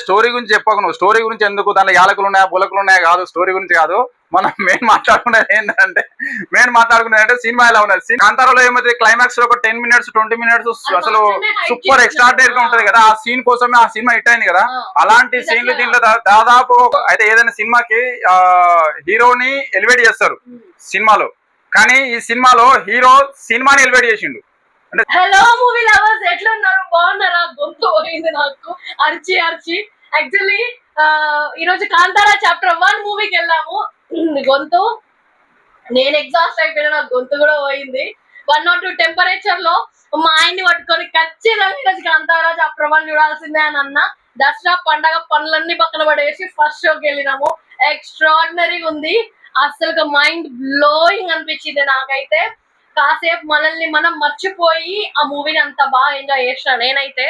Story గురించి చెప్పకు నువ్వు. స్టోరీ గురించి ఎందుకు, దాంట్లో యాలకులు ఉన్నాయా బులకులు ఉన్నాయా కాదు, స్టోరీ గురించి కాదు. మనం మెయిన్ మాట్లాడుకునేది సినిమా ఎలా ఉన్నది. కాంతారాలో ఏమైతే క్లైమాక్స్ లో ఒక 10 minutes 20 minutes అసలు సూపర్ ఎక్స్ట్రాడినరీ గా ఉంటది కదా. ఆ సీన్ కోసమే ఆ సినిమా హిట్ అయింది కదా. అలాంటి సీన్లు దీంట్లో దాదాపు అయితే ఏదైనా సినిమాకి హీరోని ఎలివేట్ చేస్తారు సినిమాలో, కానీ ఈ సినిమాలో హీరో సినిమాని ఎలివేట్ చేసిండు. హలో మూవీ లవర్స్, ఎట్లా ఉన్నారు? బాగున్నారా? గొంతు పోయింది నాకు అరిచి యాక్చువల్లీ ఈ రోజు కాంతారా చాప్టర్ 1 మూవీకి వెళ్ళాము. గొంతు నేను ఎగ్జాస్ట్ అయిపోయినా, నాకు గొంతు కూడా పోయింది. 102 టెంపరేచర్ లో మా ఆయన్ని పట్టుకొని ఖచ్చితంగా ఈరోజు కాంతారా చాప్టర్ 1 చూడాల్సిందే అని అన్న. దసరా పండగ పనులన్నీ పక్కన పడేసి ఫస్ట్ షోకి వెళ్ళినాము. ఎక్స్ట్రాడినరీగా ఉంది, అసలు మైండ్ బ్లోయింగ్ అనిపించింది నాకైతే. కాసేపు మనల్ని మనం మర్చిపోయి ఆ మూవీని అంత బాగా ఎంజాయ్ చేసిన నేనైతే.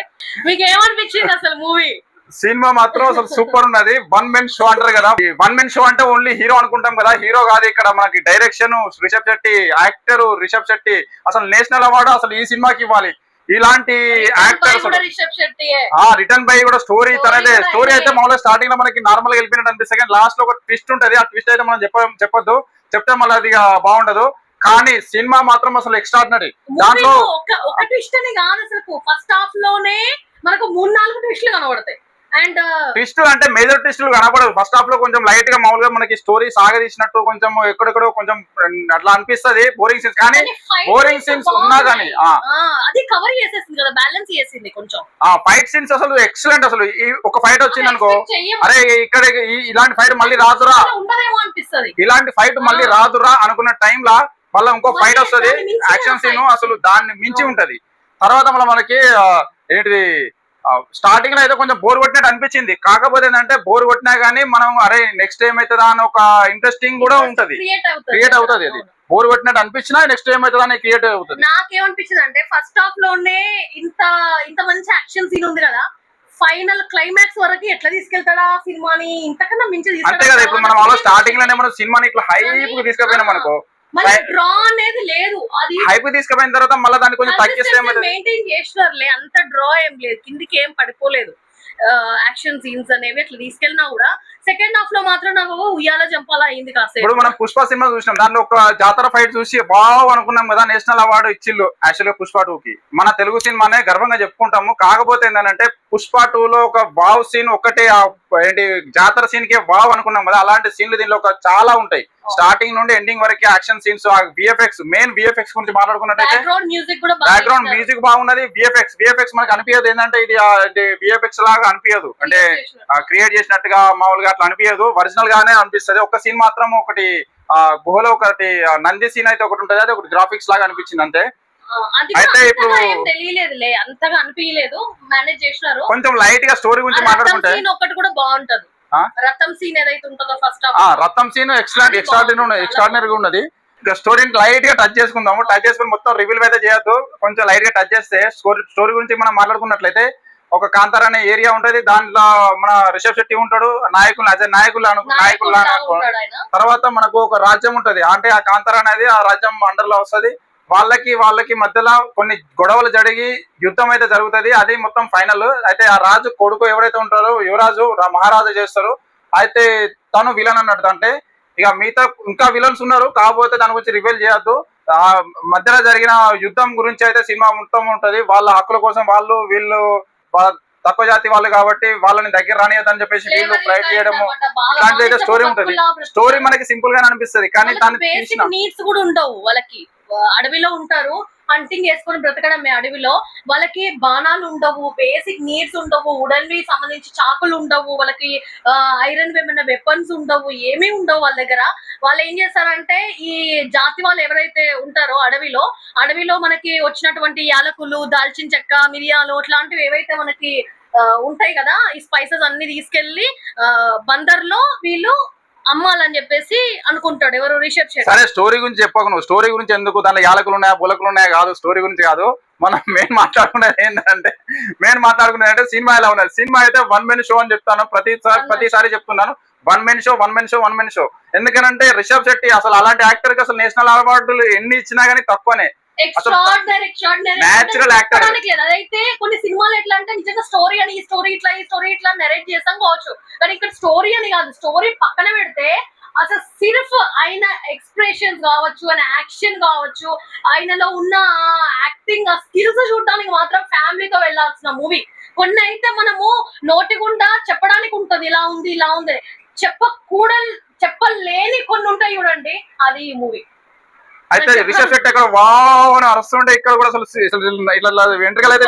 మీకు ఏమనిపించింది అసలు మూవీ? సినిమా మాత్రం అసలు సూపర్ ఉన్నది. 1 man షో అంటారు కదా. 1 man షో అంటే ఓన్లీ హీరో అనుకుంటాం కదా, హీరో కాదు ఇక్కడ. మనకి డైరెక్షన్ రిషబ్ శెట్టి, యాక్టర్ రిషబ్ శెట్టి, అసలు నేషనల్ అవార్డు అసలు ఈ సినిమాకి ఇవ్వాలి. ఇలాంటి యాక్టర్స్ రిటర్న్ బై కూడా స్టోరీ తనదే. స్టోరీ అయితే మామూలుగా స్టార్టింగ్ లో మనకి నార్మల్ గా వెళ్ళిపోయినట్టు అనిపిస్తుంది, కానీ లాస్ట్ లో ఒక ట్విస్ట్ ఉంటది. ఆ ట్విస్ట్ అయితే మనం చెప్పొద్దు, చెప్తే మళ్ళీ అది బాగుండదు. కానీ సినిమా మాత్రం అసలు ఎక్స్ట్రాడినరీ. దాంట్లో ఒక ట్విస్ట్ అని కాదు, అసలు ఫస్ట్ హాఫ్ లోనే మనకు 3-4 ట్విస్టులు కనబడతాయి. అండ్ ట్విస్టులు అంటే మేజర్ ట్విస్టులు కనబడదు. ఫస్ట్ హాఫ్ లో కొంచెం లైట్ గా మామూలుగా మనకి స్టోరీ సాగదీసినట్టు కొంచెం ఎక్కడెక్కడో కొంచెం అట్లా అనిపిస్తుంది బోరింగ్ సీన్స్. కానీ బోరింగ్ సీన్స్ ఉన్నా కానీ అది కవర్ చేసేసింది కదా, బ్యాలెన్స్ చేసింది కొంచెం. ఫైట్ సీన్స్ అసలు ఎక్సలెంట్. అసలు ఒక ఫైట్ వచ్చింది అనుకో, అరే ఇక్కడ ఇలాంటి ఫైట్ మళ్ళీ రాదురా, ఇలాంటి ఫైట్ మళ్ళీ రాదురా అనుకున్న టైంలా మళ్ళీ ఇంకో ఫైట్ వస్తుంది, యాక్షన్ సీన్ అసలు దాన్ని మించి ఉంటది. తర్వాత మళ్ళీ మనకి ఏంటిది స్టార్టింగ్ లో అయితే కొంచెం బోర్ కొట్టినట్టు అనిపించింది. కాకపోతే ఏంటంటే బోర్ కొట్టినా గానీ మనం అరే నెక్స్ట్ ఏమైతుందా అని ఒక ఇంట్రెస్టింగ్ కూడా ఉంటది, క్రియేట్ అవుతుంది. అది బోర్ కొట్టినట్టు అనిపించినా నెక్స్ట్ ఏమైతుందా అని క్రియేట్ అవుతుంది. నాకేమనిపించింది అంటే ఫస్ట్ హాఫ్ లోనే ఇంత మంచి యాక్షన్ సీన్ ఉంది కదా, ఫైనల్ క్లైమాక్స్ వరకు ఎట్లా తీసుకెళ్తాడా సినిమాని, ఇంతకన్నా మించి అంతే కదా. ఇప్పుడు మనం అలా స్టార్టింగ్ లోనే మనం సినిమాని ఇట్లా హైప్ తీసుకుపోయినాం అనుకో, డ్రా అనేది లేదు. అది హైప్ తీసుకుపోయిన తర్వాత మళ్ళీ దాన్ని కొంచెం తగ్గిస్తే మెయింటైన్ చేసినారులే, అంత డ్రా ఏం లేదు, కిందికి ఏం పడిపోలేదు. యాక్షన్ సీన్స్ అనేవి అట్లా తీసుకెళ్ళినా కూడా సెకండ్ హాఫ్ లో మాత్రం నాకు ఉయ్యాల జంపాలా అయింది కాసేపు. ఇప్పుడు మనం పుష్ప సినిమా చూసినాం, దాంట్లో ఒక జాతర ఫైట్ చూసి బాగా అనుకున్నాం కదా, నేషనల్ అవార్డు ఇచ్చిళ్ళు యాక్చువల్ గా పుష్ప 2కి. మన తెలుగు సినిమానే గర్వంగా చెప్పుకుంటాము. కాకపోతే ఏంటంటే పుష్ప 2లో ఒక వావ్ సీన్ ఒకటే, ఏంటి జాతర సీన్ కే వావ్ అనుకున్నాం కదా, అలాంటి సీన్లు దీనిలో చాలా ఉంటాయి. స్టార్టింగ్ నుండి ఎండింగ్ వరకు action scenes, VFX, main VFX గురించి మాట్లాడుకున్నట్టయితే బ్యాక్గ్రౌండ్ మ్యూజిక్ బాగున్నది. విఎఫ్ఎక్స్ మనకు అనిపించదు ఏంటంటే ఇది విఎఫ్ఎక్స్ లాగా అనిపించదు, అంటే క్రియేట్ చేసినట్టుగా మామూలుగా అట్లా అనిపించదు, ఒరిజినల్ గానే అనిపిస్తుంది. ఒక సీన్ మాత్రం ఒకటి గుహలో ఒకటి నంది సీన్ అయితే ఒకటి ఉంటుంది, అది ఒకటి గ్రాఫిక్స్ లాగా అనిపించింది అంతే. అయితే ఇప్పుడు తెలియలేదులే, అంతగా అనిపించలేదు, మేనేజ్ చేసినారు. కొంచెం లైట్ గా స్టోరీ గురించి మాట్లాడుకుంటే ఒకటి కూడా బాగుంటది. రథం సీన్ ఏదైతే ఉంటుందో ఫస్ట్ రథం సీన్ ఎక్స్ట్రాడినరీగా ఉన్నది. స్టోరీని లైట్ గా టచ్ చేసుకుందాము. టచ్ చేసుకుని మొత్తం రివీల్ అయితే చేయొద్దు, కొంచెం లైట్ గా టచ్ చేస్తే స్టోరీ గురించి మనం మాట్లాడుకున్నట్లయితే ఒక కాంతార అనే ఏరియా ఉంటది, దాంట్లో మన రిషబ్ శెట్టి ఉంటాడు, నాయకులు తర్వాత మనకు ఒక రాజ్యం ఉంటది, అంటే ఆ కాంతార అనేది ఆ రాజ్యం అండర్ లో వస్తుంది. వాళ్ళకి మధ్యలో కొన్ని గొడవలు జరిగి యుద్ధం అయితే జరుగుతుంది. అది మొత్తం ఫైనల్. అయితే ఆ రాజు కొడుకు ఎవరైతే ఉంటారో యువరాజు మహారాజు చేస్తారు. అయితే తను విలన్ అన్నట్టు. అంటే ఇక మిగతా ఇంకా విలన్స్ ఉన్నారు, కాకపోతే దాని గురించి రివీల్ చేయొద్దు. ఆ మధ్యలో జరిగిన యుద్ధం గురించి అయితే సినిమా మొత్తం ఉంటది. వాళ్ళ హక్కుల కోసం వీళ్ళు తక్కువ జాతి వాళ్ళు కాబట్టి వాళ్ళని దగ్గర రానియద్దని చెప్పేసి వీళ్ళు ఫైట్ చేయడము, ఇలాంటి అయితే స్టోరీ ఉంటది. స్టోరీ మనకి సింపుల్ గానే అనిపిస్తుంది, కానీ దాన్ని నీడ్స్ కూడా ఉండవు. వాళ్ళకి అడవిలో ఉంటారు, హంటింగ్ చేసుకొని బ్రతకడమే అడవిలో. వాళ్ళకి బాణాలు ఉండవు, బేసిక్ నీడ్స్ ఉండవు, వుడన్ వి సంబంధించి చాకులు ఉండవు, వాళ్ళకి ఐరన్ ఏమైనా వెపన్స్ ఉండవు, ఏమీ ఉండవు వాళ్ళ దగ్గర. వాళ్ళు ఏం చేస్తారంటే ఈ జాతి వాళ్ళు ఎవరైతే ఉంటారో అడవిలో మనకి వచ్చినటువంటి యాలకులు, దాల్చిన చెక్క, మిరియాలు ఇట్లాంటివి ఏవైతే మనకి ఉంటాయి కదా, ఈ స్పైసెస్ అన్ని తీసుకెళ్లి బందర్లో వీళ్ళు అమ్మాలని చెప్పేసి అనుకుంటాడు ఎవరు, రిషబ్ శెట్టి. సరే స్టోరీ గురించి చెప్పకు నువ్వు. స్టోరీ గురించి ఎందుకు, దాంట్లో యాలకులు ఉన్నాయా బులకులు ఉన్నాయా కాదు, స్టోరీ గురించి కాదు. మనం మెయిన్ మాట్లాడుకునేది సినిమా ఎలా ఉన్నది. సినిమా అయితే 1 man షో అని చెప్తాను, ప్రతిసారి చెప్తున్నాను. 1 man షో. ఎందుకనంటే రిషబ్ శెట్టి అసలు అలాంటి యాక్టర్ కి అసలు నేషనల్ అవార్డులు ఎన్ని ఇచ్చినా గానీ తక్కువనే. Extraordinary Natural actor. లేదు. అదైతే కొన్ని సినిమాలు ఎట్లా అంటే నిజంగా స్టోరీ అని ఈ స్టోరీ ఇట్లా నెరేట్ చేస్తాం కావచ్చు, కానీ ఇక్కడ స్టోరీ అని కాదు. స్టోరీ పక్కన పెడితే అసలు సిర్ఫ్ ఆయన ఎక్స్ప్రెషన్స్ కావచ్చు, ఆయన యాక్షన్ కావచ్చు, ఆయనలో ఉన్న యాక్టింగ్ ఆ స్కిల్స్ చూడడానికి మాత్రం ఫ్యామిలీతో వెళ్ళాల్సిన మూవీ. కొన్ని అయితే మనము నోటి గుండా చెప్పడానికి ఉంటది, ఇలా ఉంది ఇలా ఉంది, చెప్పలేని కొన్ని ఉంటాయి చూడండి, అది ఈ మూవీ. అయితే రిషబ్ శెట్టి అక్కడ వావ్ అని అరుస్తుంటే ఇక్కడ కూడా అసలు ఇట్లా వెంట్రుకలు అయితే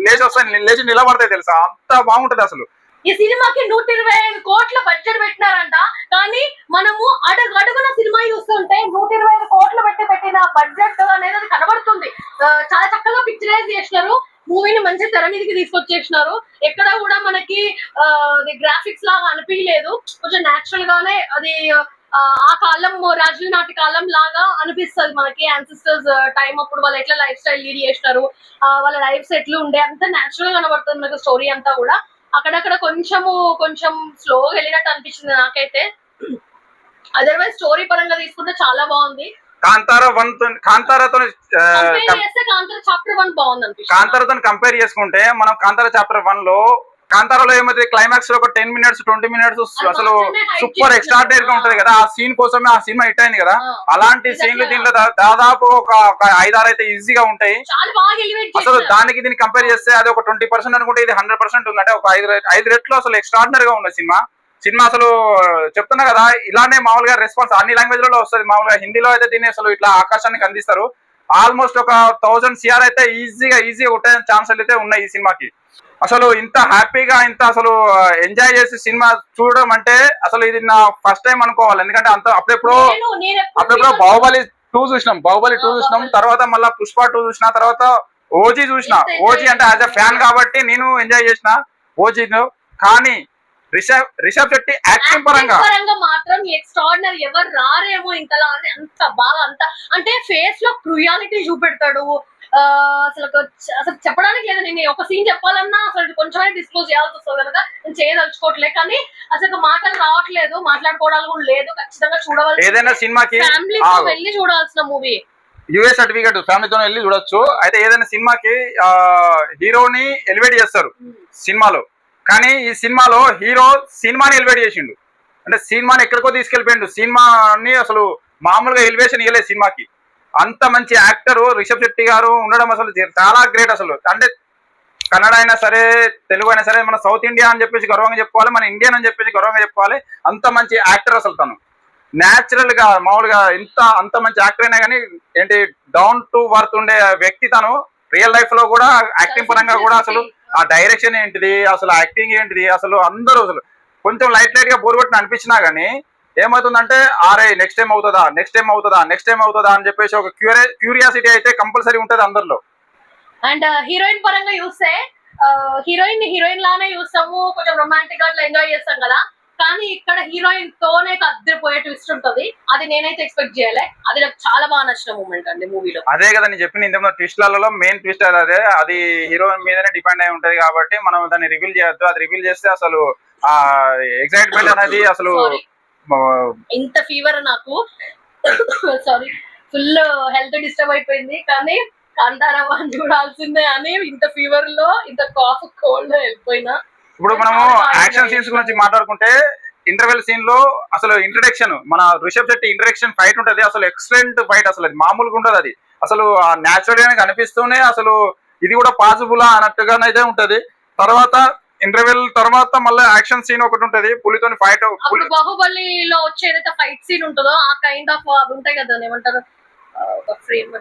లేచి వస్తాయి, లేచి నిలబడతాయి తెలుసా, అంత బాగుంటది అసలు. ఈ సినిమాకి 125 కోట్ల బడ్జెట్ పెట్టినారంట, కానీ మనము అడుగున సినిమా చూస్తుంటే 125 కోట్లు పెట్టిన బడ్జెట్ అనేది అది కనబడుతుంది. చాలా చక్కగా పిక్చరైజ్ చేసినారు మూవీని, మంచి తెర మీదకి తీసుకొచ్చేసినారు. ఎక్కడ కూడా మనకి గ్రాఫిక్స్ లాగా అనిపించలేదు, కొంచెం నేచురల్ గానే అది ఆ కాలం రాజుల నాటి కాలం లాగా అనిపిస్తుంది మనకి. యాన్సిస్టర్స్ టైం అప్పుడు వాళ్ళు ఎట్లా లైఫ్ స్టైల్ లీడ్ చేసినారు, వాళ్ళ లైఫ్స్ ఎట్లా ఉండే, అంత నేచురల్ గా కనబడుతుంది మనకి స్టోరీ అంతా కూడా. అక్కడక్కడ కొంచెం స్లోగా వెళ్ళినట్టు అనిపించింది నాకైతే. అదర్వైజ్ స్టోరీ పరంగా తీసుకుంటే చాలా బాగుంది. కాంతారాతో చాప్టర్ 1 బాగుంది అనిపిస్తుంది. కాంతారాతో కంపేర్ చేసుకుంటే మనం కాంతారా చాప్టర్ 1 లో కాంతారాలో ఏమైతే క్లైమాక్స్ లో ఒక 10 minutes 20 minutes అసలు సూపర్ ఎక్స్ట్రాడినరీ గా ఉంటది కదా, ఆ సీన్ కోసమే ఆ సినిమా హిట్ అయింది కదా. అలాంటి సీన్లు దీంట్లో దాదాపు ఒక 5-6 అయితే ఈజీగా ఉంటాయి. అసలు దానికి దీనికి కంపేర్ చేస్తే అది ఒక 20% అనుకుంటే ఇది 100% ఉంది. అంటే ఒక 5 రెట్లు అసలు ఎక్స్ట్రాడినరీ గా ఉంది సినిమా అసలు చెప్తున్నా కదా. ఇలానే మామూలుగా రెస్పాన్స్ అన్ని లాంగ్వేజ్ లలో వస్తుంది. మామూలుగా హిందీలో అయితే దీన్ని అసలు ఇట్లా ఆకాశానికి అందిస్తారు. ఆల్మోస్ట్ ఒక 1000 CR అయితే ఈజీగా కొట్టే ఛాన్సులు అయితే ఉన్నాయి ఈ సినిమాకి. అసలు ఇంత హ్యాపీగా ఇంత అసలు ఎంజాయ్ చేసి సినిమా చూడడం అంటే అసలు ఇది నా ఫస్ట్ టైం అనుకోవాలి. ఎందుకంటే అంత అప్పుడెప్పుడో బాహుబలి 2 చూసినాం, తర్వాత మళ్ళీ పుష్ప 2 చూసిన, తర్వాత ఓజీ చూసిన. ఓజీ అంటే యాజ్ అ ఫ్యాన్ కాబట్టి నేను ఎంజాయ్ చేసిన ఓజీను. కానీ రిషబ్ శెట్టి యాక్టింగ్ పరంగా మాత్రం ఎక్స్ట్రాడినరీ, ఎవరు రారేమో ఇంతలా అని, అంత బాగా అంటే ఫేస్ లో క్రూయాలిటీ చూపెడతాడు. అసలు చెప్పడానికి లేదు. నేను ఒక సీన్ చెప్పాలన్నా అసలు కొంచెమే డిస్క్లోజ్ చేయాల్సి వస్తుంది కనుక నేను చేయదలుచుకోవట్లేదు. కానీ అసలు మాటలు రావట్లేదు, మాట్లాడుకోవడానికి కూడా లేదు. ఖచ్చితంగా చూడవలసి, ఏదైనా సినిమాకి ఫ్యామిలీతో వెళ్ళి చూడాల్సిన మూవీ. యూఎస్ సర్టిఫికేట్ ఫ్యామిలీతో వెళ్ళి చూడొచ్చు. అయితే ఏదైనా సినిమాకి హీరోని ఎలివేట్ చేస్తారు సినిమాలో, కానీ ఈ సినిమాలో హీరో సినిమాని ఎలివేట్ చేసిండు. అంటే సినిమాని ఎక్కడికో తీసుకెళ్ళిపోయిండు. సినిమాని అసలు మామూలుగా ఎలివేషన్ ఇవ్వలేదు సినిమాకి. అంత మంచి యాక్టర్ రిషబ్ శెట్టి గారు ఉండడం అసలు చాలా గ్రేట్. అసలు అంటే కన్నడ అయినా సరే, తెలుగు అయినా సరే, మన సౌత్ ఇండియా అని చెప్పేసి గర్వంగా చెప్పుకోవాలి, మన ఇండియన్ అని చెప్పేసి గర్వంగా చెప్పుకోవాలి. అంత మంచి యాక్టర్ అసలు తను. న్యాచురల్ గా మామూలుగా అంత మంచి యాక్టర్ అయినా కానీ ఏంటి డౌన్ టు వర్త్ ఉండే వ్యక్తి తను. రియల్ లైఫ్ లో కూడా యాక్టింగ్ పరంగా కూడా అసలు ఆ డైరెక్షన్ ఏంటిది, అసలు యాక్టింగ్ ఏంటిది, అసలు అందరూ అసలు కొంచెం లైట్ గా బోర్ కొట్టిన అనిపించినా గానీ ఏమవుతుందంటే ఆరే నెక్స్ట్ టైం అవుతుందా అని చెప్పేసి ఒక క్యూరియాసిటీ అయితే కంపల్సరీ ఉంటది అందరిలో. అండ్ హీరోయిన్ పరంగా చూస్తే హీరోయిన్ లానే చూస్తాము, కొంచెం రొమాంటిక్ గా అట్లా ఎంజాయ్ చేస్తాం కదా. కానీ ఇక్కడ హీరోయిన్ తోనే అద్దరిపోయే ట్విస్ట్ ఉంటది, అది నేనైతే ఎక్స్పెక్ట్ చేయలే. అది నాకు చాలా బాగా నచ్చిన మూమెంట్ అండి మూవీలో. అదే కదా నేను చెప్పింది ఇంతకుముందు, ట్విస్ట్లలో మెయిన్ ట్విస్ట్ అదే, అది హీరోయిన్ మీదనే డిపెండ్ అయి ఉంటది కాబట్టి మనం దాన్ని రివీల్ చేయొద్దు. అది రివీల్ చేస్తే అసలు ఆ ఎక్సైట్మెంట్ అనేది అసలు ఇంత ఫీవర్ నాకు సారీ ఫుల్ హెల్త్ డిస్టర్బ్ అయిపోయింది. కానీ కాంతారా చూడాల్సిందే అని ఇంత ఫీవర్ లో ఇంత కాఫ్ కోల్డ్ వెళ్ళిపోయినా. ఇప్పుడు మనము యాక్షన్ సీన్స్ గురించి మాట్లాడుకుంటే ఇంటర్వెల్ సీన్ లో అసలు ఇంట్రడక్షన్ మన రిషబ్ శెట్టి ఇంట్రడక్షన్ ఫైట్ ఉంటది. అసలు ఎక్సలెంట్ ఫైట్, అసలు అది మామూలుగా ఉంటది. అది అసలు న్యాచురల్ గా కనిపిస్తూనే అసలు ఇది కూడా పాసిబులా అన్నట్టుగానైతే ఉంటది. తర్వాత ఇంటర్వెల్ తర్వాత మళ్ళీ యాక్షన్ సీన్ ఒకటి ఉంటది, పులితోని ఫైట్. బాహుబలిలో వచ్చే ఏదైతే ఫైట్ సీన్ ఉంటుందో ఆ కైండ్ ఆఫ్ ఉంటాయి కదా, ఏమంటారు ఫ్రేమ్స్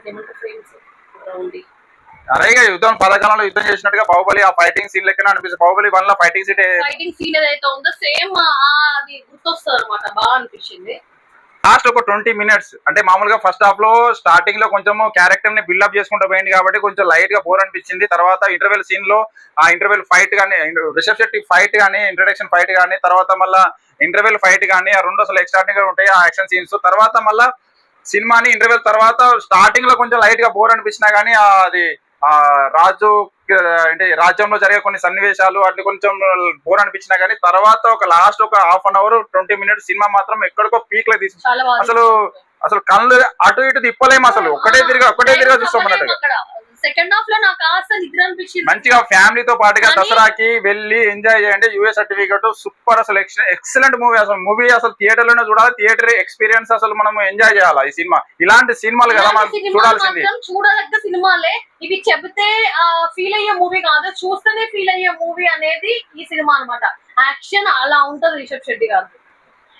అరే యుద్ధం పథకాలలో యుద్ధం చేసినట్టుగా బాహుబలి ఆ ఫైటింగ్ సీన్ లెక్కన అనిపిస్తుంది. బాహుబలి 1 లో ఫైటింగ్ సీన్ ఏదైతే ఉందో సేమ్ అది గుర్తొస్తుంది అనమాట, బాగా అనిపించింది. లాస్ట్ ఒక 20 minutes అంటే మామూలుగా ఫస్ట్ హాఫ్ లో స్టార్టింగ్ లో కొంచెం క్యారెక్టర్ ని బిల్డప్ చేసుకుంటూ పోయింది కాబట్టి కొంచెం లైట్ గా బోర్ అనిపించింది. తర్వాత ఇంటర్వెల్ సీన్ లో ఆ ఇంటర్వెల్ ఫైట్ గానీ, రిషబ్ శెట్టి ఫైట్ గానీ, ఇంట్రడక్షన్ ఫైట్ గానీ, తర్వాత మళ్ళా ఇంటర్వెల్ ఫైట్ గానీ, ఆ రెండు అసలు ఎక్స్ట్రాడినరీ గా ఉంటాయి ఆ యాక్షన్ సీన్స్. తర్వాత మళ్ళా సినిమాని ఇంటర్వెల్ తర్వాత స్టార్టింగ్ లో కొంచెం లైట్ గా బోర్ అనిపించినా గానీ అది రాజు అంటే రాజ్యంలో జరిగే కొన్ని సన్నివేశాలు అట్లా కొంచెం బోర్ అనిపించినా కానీ తర్వాత ఒక లాస్ట్ ఒక half an hour 20 minutes cinema మాత్రం ఎక్కడికో పీక్ లో తీసి చాలా బాగా అసలు అసలు కళ్ళు అటు ఇటు తిప్పలేము అసలు ఒకటే తిరిగా చూస్తాం అన్నట్టుగా సెకండ్ హాఫ్ లో నాకు కాస్త నిద్ర అనిపించింది. మంచిగా ఫ్యామిలీతో పాటుగా దసరాకి వెళ్ళి ఎంజాయ్ చేయండి. యూఏ సర్టిఫికేట్ సూపర్, అసలు ఎక్సలెంట్ మూవీ. అసలు మూవీ అసలు థియేటర్ లోనే చూడాలి, థియేటర్ ఎక్స్పీరియన్స్ అసలు మనం ఎంజాయ్ చేయాలి. ఈ సినిమా ఇలాంటి సినిమాలు కదా మనం చూడాల్సింది. చూడదగ్గ సినిమాలే ఇవి, చెబితే ఫీల్ అయ్యే మూవీ కాదు, చూస్తేనే ఫీల్ అయ్యే మూవీ అనేది ఈ సినిమా అన్నమాట. యాక్షన్ అలా ఉంటది రిషబ్ శెట్టి గారు.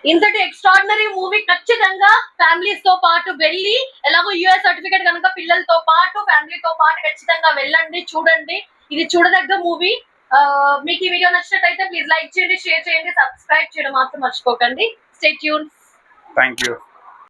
ఇంతటి ఎక్స్ట్రాడినరీ మూవీ ఖచ్చితంగా ఫ్యామిలీస్ తో పాటు వెళ్ళి, ఎలాగో యూఎస్ సర్టిఫికేట్ కనుక పిల్లలతో పాటు ఫ్యామిలీతో పాటు ఖచ్చితంగా వెళ్ళండి, చూడండి. ఇది చూడదగ్గ మూవీ. మీకు ఈ వీడియో నచ్చినట్టయితే ప్లీజ్ లైక్ చేయండి, షేర్ చేయండి, సబ్స్క్రైబ్ చేయడం మాత్రం మర్చిపోకండి. Stay tune. Thank you.